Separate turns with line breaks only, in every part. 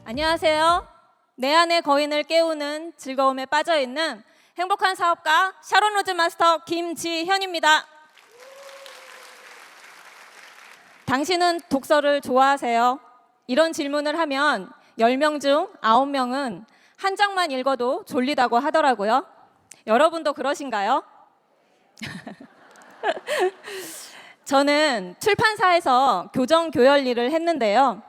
안녕하세요. 내 안의 거인을 깨우는 즐거움에 빠져있는 행복한 사업가 샤론 로즈 마스터 김지현입니다. 당신은 독서를 좋아하세요? 이런 질문을 하면 10명 중 9명은 한 장만 읽어도 졸리다고 하더라고요. 여러분도 그러신가요? 저는 출판사에서 교정 교열 일을 했는데요.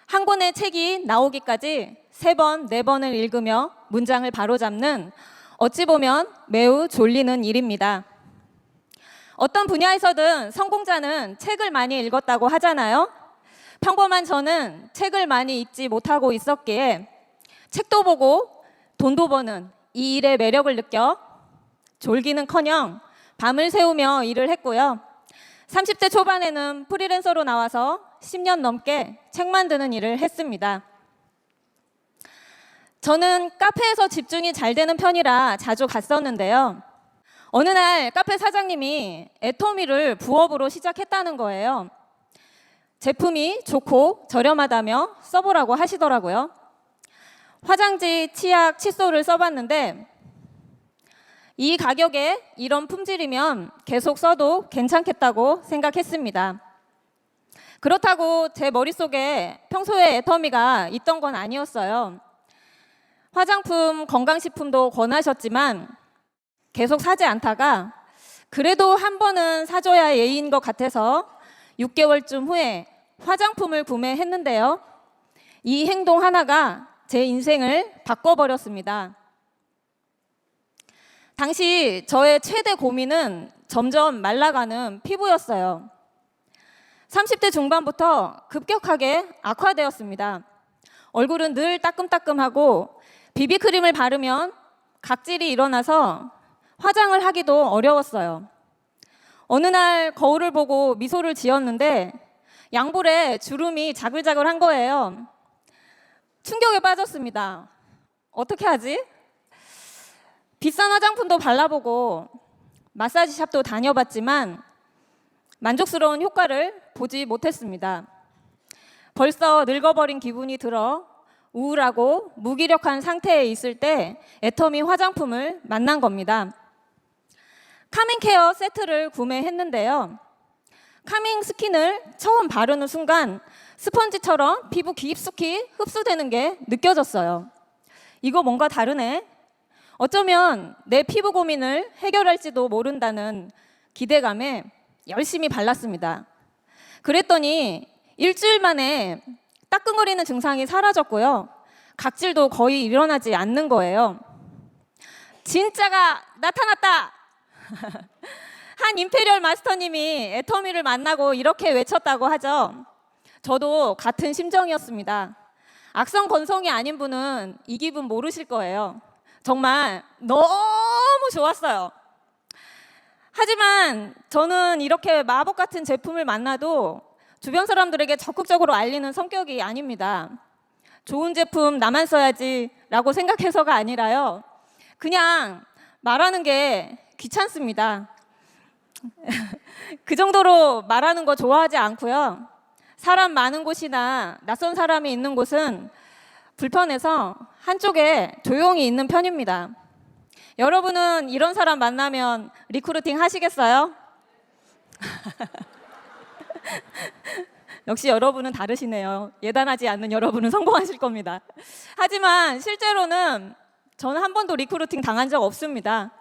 한 권의 책이 나오기까지 3번, 4번을 읽으며 문장을 바로잡는 어찌 보면 매우 졸리는 일입니다. 어떤 분야에서든 성공자는 책을 많이 읽었다고 하잖아요. 평범한 저는 책을 많이 읽지 못하고 있었기에 책도 보고 돈도 버는 이 일의 매력을 느껴 졸기는커녕 밤을 새우며 일을 했고요. 30대 초반에는 프리랜서로 나와서 10년 넘게 책 만드는 일을 했습니다. 저는 카페에서 집중이 잘 되는 편이라 자주 갔었는데요. 어느 날 카페 사장님이 애터미를 부업으로 시작했다는 거예요. 제품이 좋고 저렴하다며 써보라고 하시더라고요. 화장지, 치약, 칫솔을 써봤는데 이 가격에 이런 품질이면 계속 써도 괜찮겠다고 생각했습니다. 그렇다고 제 머릿속에 평소에 애터미가 있던 건 아니었어요. 화장품, 건강식품도 권하셨지만 계속 사지 않다가 그래도 한 번은 사줘야 예의인 것 같아서 6개월쯤 후에 화장품을 구매했는데요. 이 행동 하나가 제 인생을 바꿔버렸습니다. 당시 저의 최대 고민은 점점 말라가는 피부였어요. 30대 중반부터 급격하게 악화되었습니다. 얼굴은 늘 따끔따끔하고 비비크림을 바르면 각질이 일어나서 화장을 하기도 어려웠어요. 어느 날 거울을 보고 미소를 지었는데 양볼에 주름이 자글자글한 거예요. 충격에 빠졌습니다. 어떻게 하지? 비싼 화장품도 발라보고 마사지샵도 다녀봤지만 만족스러운 효과를 보지 못했습니다. 벌써 늙어버린 기분이 들어 우울하고 무기력한 상태에 있을 때 애터미 화장품을 만난 겁니다. 카밍케어 세트를 구매했는데요. 카밍 스킨을 처음 바르는 순간 스펀지처럼 피부 깊숙이 흡수되는 게 느껴졌어요. 이거 뭔가 다르네. 어쩌면 내 피부 고민을 해결할지도 모른다는 기대감에 열심히 발랐습니다. 그랬더니 일주일 만에 따끔거리는 증상이 사라졌고요. 각질도 거의 일어나지 않는 거예요. 진짜가 나타났다! 한 임페리얼 마스터님이 애터미를 만나고 이렇게 외쳤다고 하죠. 저도 같은 심정이었습니다. 악성 건성이 아닌 분은 이 기분 모르실 거예요. 정말 너무 좋았어요. 하지만 저는 이렇게 마법 같은 제품을 만나도 주변 사람들에게 적극적으로 알리는 성격이 아닙니다. 좋은 제품 나만 써야지 라고 생각해서가 아니라요. 그냥 말하는 게 귀찮습니다. 그 정도로 말하는 거 좋아하지 않고요. 사람 많은 곳이나 낯선 사람이 있는 곳은 불편해서 한쪽에 조용히 있는 편입니다. 여러분은 이런 사람 만나면 리크루팅 하시겠어요? 역시 여러분은 다르시네요. 예단하지 않는 여러분은 성공하실 겁니다. 하지만 실제로는 저는 한 번도 리크루팅 당한 적 없습니다.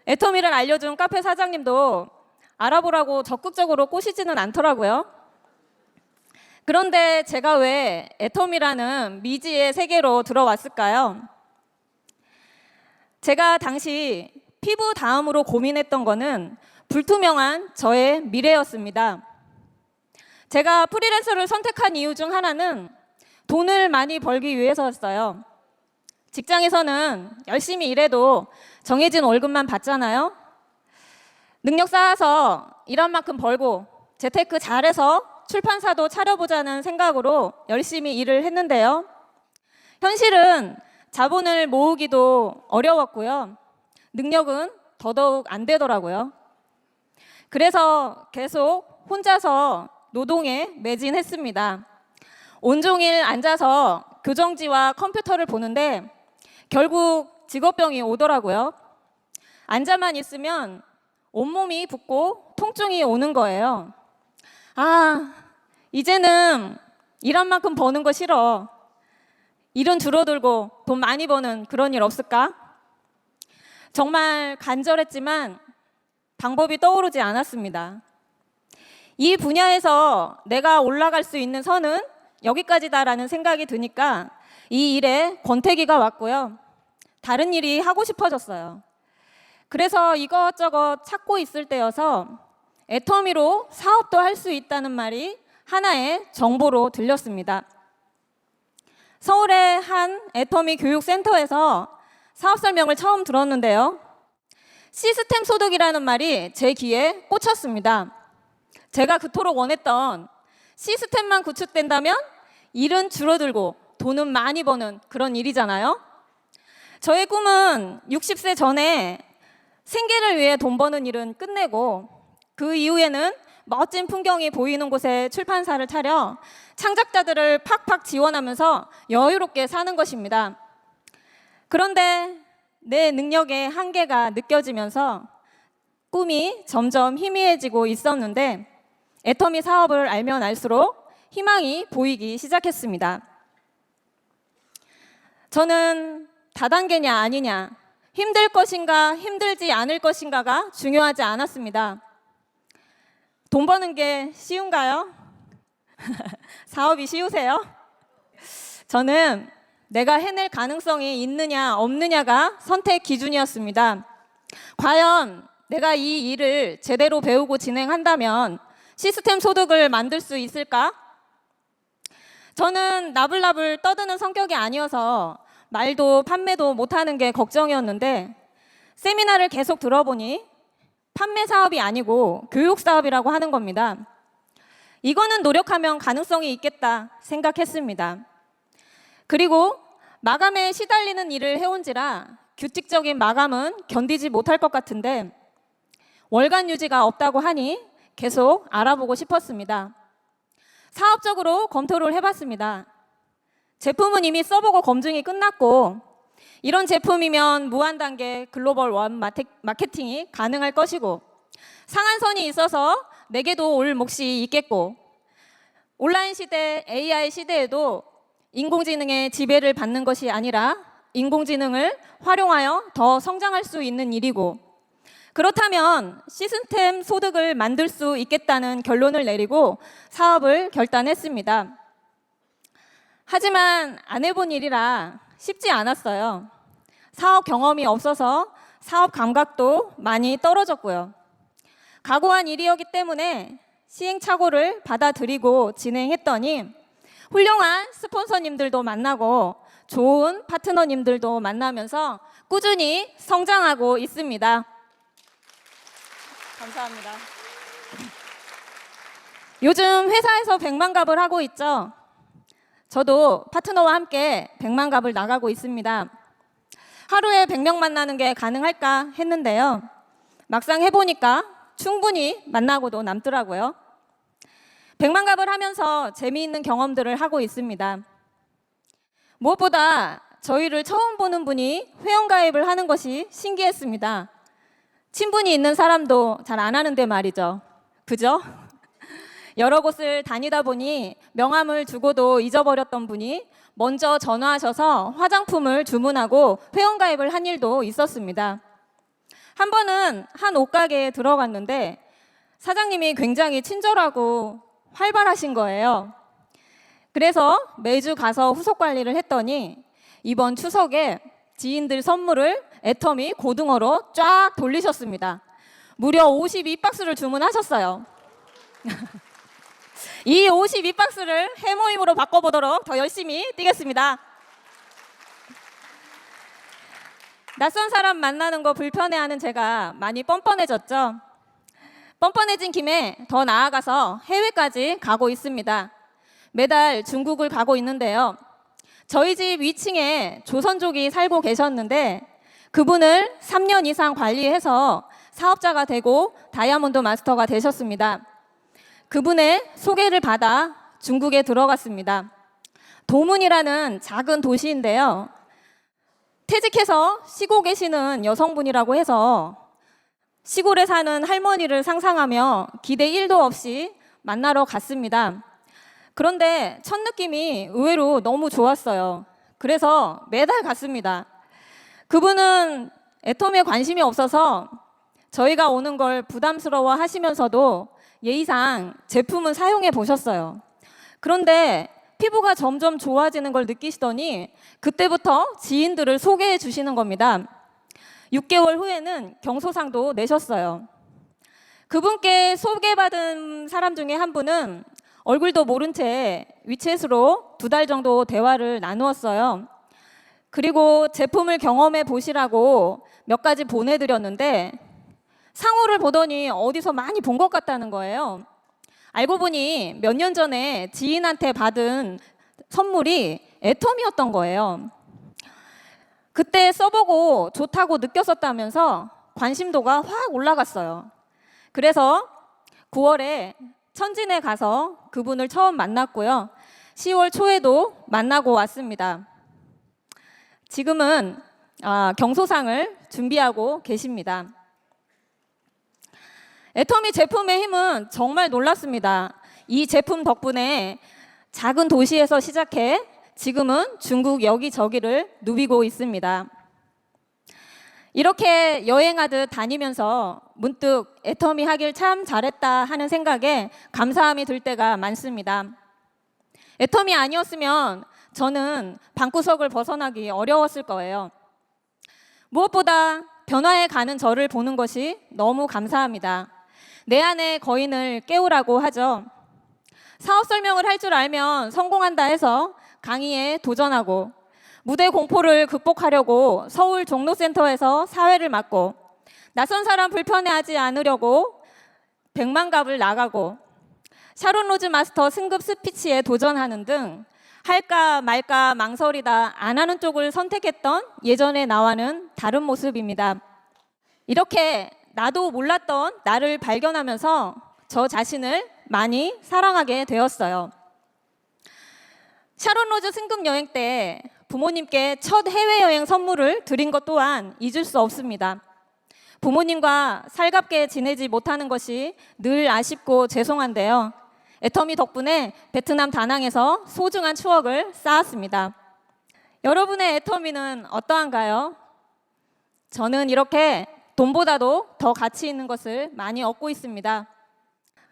애터미를 알려준 카페 사장님도 알아보라고 적극적으로 꼬시지는 않더라고요. 그런데 제가 왜 애터미라는 미지의 세계로 들어왔을까요? 제가 당시 피부 다음으로 고민했던 거는 불투명한 저의 미래였습니다. 제가 프리랜서를 선택한 이유 중 하나는 돈을 많이 벌기 위해서였어요. 직장에서는 열심히 일해도 정해진 월급만 받잖아요. 능력 쌓아서 일한 만큼 벌고 재테크 잘해서 출판사도 차려보자는 생각으로 열심히 일을 했는데요. 현실은 자본을 모으기도 어려웠고요. 능력은 더더욱 안 되더라고요. 그래서 계속 혼자서 노동에 매진했습니다. 온종일 앉아서 교정지와 컴퓨터를 보는데 결국 직업병이 오더라고요. 앉아만 있으면 온몸이 붓고 통증이 오는 거예요. 아, 이제는 일한 만큼 버는 거 싫어. 일은 줄어들고 돈 많이 버는 그런 일 없을까? 정말 간절했지만 방법이 떠오르지 않았습니다. 이 분야에서 내가 올라갈 수 있는 선은 여기까지다라는 생각이 드니까 이 일에 권태기가 왔고요. 다른 일이 하고 싶어졌어요. 그래서 이것저것 찾고 있을 때여서 애터미로 사업도 할 수 있다는 말이 하나의 정보로 들렸습니다. 서울의 한 애터미 교육센터에서 사업 설명을 처음 들었는데요. 시스템 소득이라는 말이 제 귀에 꽂혔습니다. 제가 그토록 원했던 시스템만 구축된다면 일은 줄어들고 돈은 많이 버는 그런 일이잖아요. 저의 꿈은 60세 전에 생계를 위해 돈 버는 일은 끝내고 그 이후에는 멋진 풍경이 보이는 곳에 출판사를 차려 창작자들을 팍팍 지원하면서 여유롭게 사는 것입니다. 그런데 내 능력의 한계가 느껴지면서 꿈이 점점 희미해지고 있었는데 애터미 사업을 알면 알수록 희망이 보이기 시작했습니다. 저는 다단계냐 아니냐, 힘들 것인가 힘들지 않을 것인가가 중요하지 않았습니다. 돈 버는 게 쉬운가요? 사업이 쉬우세요? 저는 내가 해낼 가능성이 있느냐 없느냐가 선택 기준이었습니다. 과연 내가 이 일을 제대로 배우고 진행한다면 시스템 소득을 만들 수 있을까? 저는 나불나불 떠드는 성격이 아니어서 말도 판매도 못하는 게 걱정이었는데 세미나를 계속 들어보니 판매 사업이 아니고 교육 사업이라고 하는 겁니다. 이거는 노력하면 가능성이 있겠다 생각했습니다. 그리고 마감에 시달리는 일을 해온지라 규칙적인 마감은 견디지 못할 것 같은데 월간 유지가 없다고 하니 계속 알아보고 싶었습니다. 사업적으로 검토를 해봤습니다. 제품은 이미 써보고 검증이 끝났고 이런 제품이면 무한단계 글로벌 원 마케팅이 가능할 것이고 상한선이 있어서 내게도 올 몫이 있겠고 온라인 시대, AI 시대에도 인공지능의 지배를 받는 것이 아니라 인공지능을 활용하여 더 성장할 수 있는 일이고 그렇다면 시스템 소득을 만들 수 있겠다는 결론을 내리고 사업을 결단했습니다. 하지만 안 해본 일이라 쉽지 않았어요. 사업 경험이 없어서 사업 감각도 많이 떨어졌고요. 각오한 일이었기 때문에 시행착오를 받아들이고 진행했더니 훌륭한 스폰서님들도 만나고 좋은 파트너님들도 만나면서 꾸준히 성장하고 있습니다. 감사합니다. 요즘 회사에서 100만갑을 하고 있죠. 저도 파트너와 함께 100만갑을 나가고 있습니다. 하루에 100명 만나는 게 가능할까 했는데요. 막상 해보니까 충분히 만나고도 남더라고요. 100만갑을 하면서 재미있는 경험들을 하고 있습니다. 무엇보다 저희를 처음 보는 분이 회원가입을 하는 것이 신기했습니다. 친분이 있는 사람도 잘 안 하는데 말이죠. 그죠? 여러 곳을 다니다 보니 명함을 주고도 잊어버렸던 분이 먼저 전화하셔서 화장품을 주문하고 회원가입을 한 일도 있었습니다. 한 번은 한 옷가게에 들어갔는데 사장님이 굉장히 친절하고 활발하신 거예요. 그래서 매주 가서 후속 관리를 했더니 이번 추석에 지인들 선물을 애터미 고등어로 쫙 돌리셨습니다. 무려 52박스를 주문하셨어요. 이 52박스를 해모임으로 바꿔보도록 더 열심히 뛰겠습니다. 낯선 사람 만나는 거 불편해하는 제가 많이 뻔뻔해졌죠. 뻔뻔해진 김에 더 나아가서 해외까지 가고 있습니다. 매달 중국을 가고 있는데요. 저희 집 위층에 조선족이 살고 계셨는데 그분을 3년 이상 관리해서 사업자가 되고 다이아몬드 마스터가 되셨습니다. 그분의 소개를 받아 중국에 들어갔습니다. 도문이라는 작은 도시인데요. 퇴직해서 쉬고 계시는 여성분이라고 해서 시골에 사는 할머니를 상상하며 기대 1도 없이 만나러 갔습니다. 그런데 첫 느낌이 의외로 너무 좋았어요. 그래서 매달 갔습니다. 그분은 애텀에 관심이 없어서 저희가 오는 걸 부담스러워 하시면서도 예의상 제품은 사용해 보셨어요. 그런데 피부가 점점 좋아지는 걸 느끼시더니 그때부터 지인들을 소개해 주시는 겁니다. 6개월 후에는 경소상도 내셨어요. 그분께 소개받은 사람 중에 한 분은 얼굴도 모른 채 위챗으로 2달 정도 대화를 나누었어요. 그리고 제품을 경험해 보시라고 몇 가지 보내드렸는데 상호를 보더니 어디서 많이 본 것 같다는 거예요. 알고 보니 몇 년 전에 지인한테 받은 선물이 애텀이었던 거예요. 그때 써보고 좋다고 느꼈었다면서 관심도가 확 올라갔어요. 그래서 9월에 천진에 가서 그분을 처음 만났고요. 10월 초에도 만나고 왔습니다. 지금은 경소상을 준비하고 계십니다. 애터미 제품의 힘은 정말 놀랐습니다. 이 제품 덕분에 작은 도시에서 시작해 지금은 중국 여기저기를 누비고 있습니다. 이렇게 여행하듯 다니면서 문득 애터미 하길 참 잘했다 하는 생각에 감사함이 들 때가 많습니다. 애터미 아니었으면 저는 방구석을 벗어나기 어려웠을 거예요. 무엇보다 변화해 가는 저를 보는 것이 너무 감사합니다. 내 안의 거인을 깨우라고 하죠. 사업 설명을 할 줄 알면 성공한다 해서 강의에 도전하고 무대 공포를 극복하려고 서울 종로센터에서 사회를 맡고 낯선 사람 불편해하지 않으려고 100만갑을 나가고 샤론 로즈 마스터 승급 스피치에 도전하는 등 할까 말까 망설이다 안 하는 쪽을 선택했던 예전의 나와는 다른 모습입니다. 이렇게 나도 몰랐던 나를 발견하면서 저 자신을 많이 사랑하게 되었어요. 샤론 로즈 승급 여행 때 부모님께 첫 해외여행 선물을 드린 것 또한 잊을 수 없습니다. 부모님과 살갑게 지내지 못하는 것이 늘 아쉽고 죄송한데요. 애터미 덕분에 베트남 다낭에서 소중한 추억을 쌓았습니다. 여러분의 애터미는 어떠한가요? 저는 이렇게 돈보다도 더 가치 있는 것을 많이 얻고 있습니다.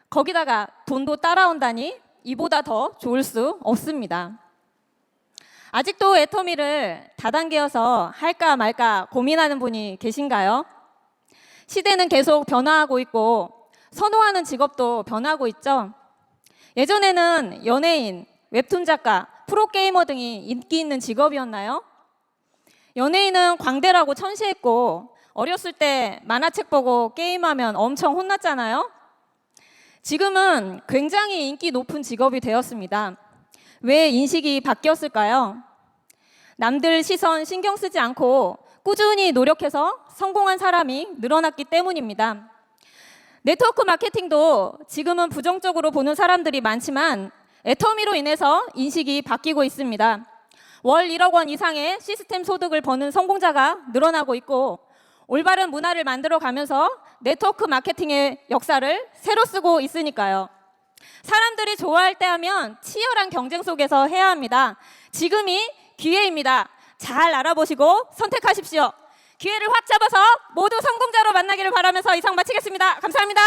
거기다가 돈도 따라온다니 이보다 더 좋을 수 없습니다. 아직도 애터미를 다단계여서 할까 말까 고민하는 분이 계신가요? 시대는 계속 변화하고 있고 선호하는 직업도 변하고 있죠. 예전에는 연예인, 웹툰 작가, 프로게이머 등이 인기 있는 직업이었나요? 연예인은 광대라고 천시했고 어렸을 때 만화책 보고 게임하면 엄청 혼났잖아요. 지금은 굉장히 인기 높은 직업이 되었습니다. 왜 인식이 바뀌었을까요? 남들 시선 신경 쓰지 않고 꾸준히 노력해서 성공한 사람이 늘어났기 때문입니다. 네트워크 마케팅도 지금은 부정적으로 보는 사람들이 많지만 애터미로 인해서 인식이 바뀌고 있습니다. 월 1억 원 이상의 시스템 소득을 버는 성공자가 늘어나고 있고 올바른 문화를 만들어 가면서 네트워크 마케팅의 역사를 새로 쓰고 있으니까요. 사람들이 좋아할 때 하면 치열한 경쟁 속에서 해야 합니다. 지금이 기회입니다. 잘 알아보시고 선택하십시오. 기회를 확 잡아서 모두 성공자로 만나기를 바라면서 이상 마치겠습니다. 감사합니다.